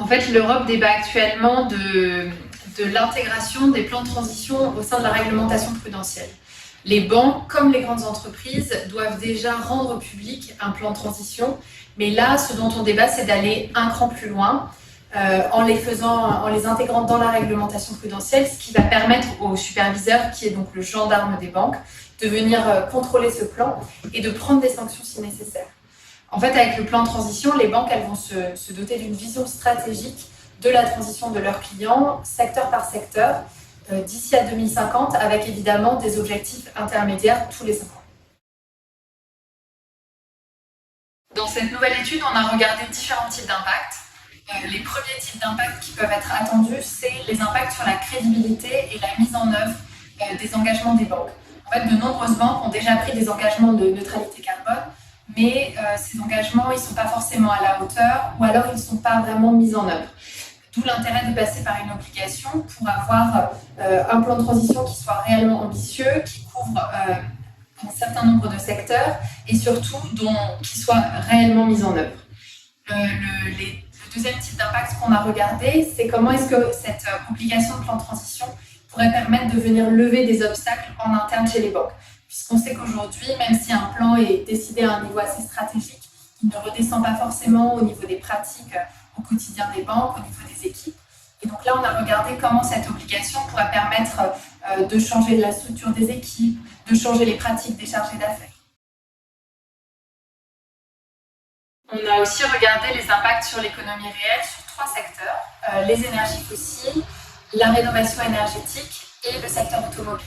En fait, l'Europe débat actuellement de l'intégration des plans de transition au sein de la réglementation prudentielle. Les banques, comme les grandes entreprises, doivent déjà rendre public un plan de transition. Mais là, ce dont on débat, c'est d'aller un cran plus loin en les intégrant dans la réglementation prudentielle, ce qui va permettre au superviseur, qui est donc le gendarme des banques, de venir contrôler ce plan et de prendre des sanctions si nécessaire. En fait, avec le plan de transition, les banques elles vont se doter d'une vision stratégique de la transition de leurs clients, secteur par secteur, d'ici à 2050, avec évidemment des objectifs intermédiaires tous les 5 ans. Dans cette nouvelle étude, on a regardé différents types d'impacts. Les premiers types d'impacts qui peuvent être attendus, c'est les impacts sur la crédibilité et la mise en œuvre des engagements des banques. En fait, de nombreuses banques ont déjà pris des engagements de neutralité carbone, mais ces engagements, ils ne sont pas forcément à la hauteur ou alors ils ne sont pas vraiment mis en œuvre. D'où l'intérêt de passer par une obligation pour avoir un plan de transition qui soit réellement ambitieux, qui couvre un certain nombre de secteurs et surtout qui soit réellement mis en œuvre. Le deuxième type d'impact qu'on a regardé, c'est comment est-ce que cette obligation de plan de transition pourrait permettre de venir lever des obstacles en interne chez les banques. Puisqu'on sait qu'aujourd'hui, même si un plan est décidé à un niveau assez stratégique, il ne redescend pas forcément au niveau des pratiques au quotidien des banques, au niveau des équipes. Et donc là, on a regardé comment cette obligation pourrait permettre de changer la structure des équipes, de changer les pratiques des chargés d'affaires. On a aussi regardé les impacts sur l'économie réelle sur 3 secteurs, les énergies fossiles, la rénovation énergétique et le secteur automobile.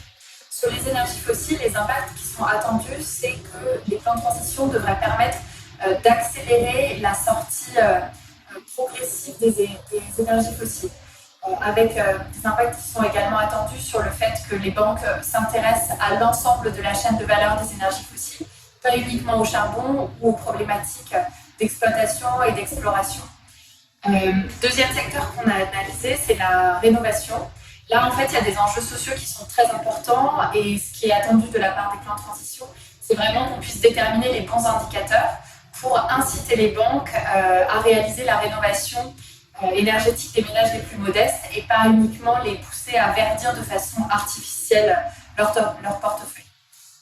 Sur les énergies fossiles, les impacts qui sont attendus, c'est que les plans de transition devraient permettre d'accélérer la sortie progressive des énergies fossiles, avec des impacts qui sont également attendus sur le fait que les banques s'intéressent à l'ensemble de la chaîne de valeur des énergies fossiles, pas uniquement au charbon ou aux problématiques d'exploitation et d'exploration. Deuxième secteur qu'on a analysé, c'est la rénovation. Là, en fait, il y a des enjeux sociaux qui sont très importants et ce qui est attendu de la part des plans de transition, c'est vraiment qu'on puisse déterminer les bons indicateurs pour inciter les banques à réaliser la rénovation énergétique des ménages les plus modestes et pas uniquement les pousser à verdir de façon artificielle leur portefeuille.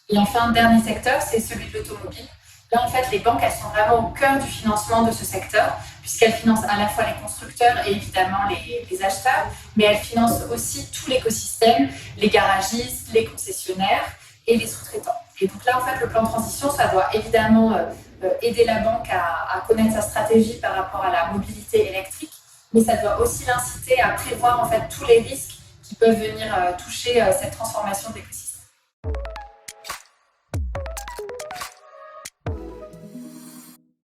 Et enfin, dernier secteur, c'est celui de l'automobile. Là, en fait, les banques, elles sont vraiment au cœur du financement de ce secteur, puisqu'elles financent à la fois les constructeurs et évidemment les acheteurs, mais elles financent aussi tout l'écosystème, les garagistes, les concessionnaires et les sous-traitants. Et donc là, en fait, le plan de transition, ça doit évidemment aider la banque à connaître sa stratégie par rapport à la mobilité électrique, mais ça doit aussi l'inciter à prévoir en fait tous les risques qui peuvent venir toucher cette transformation des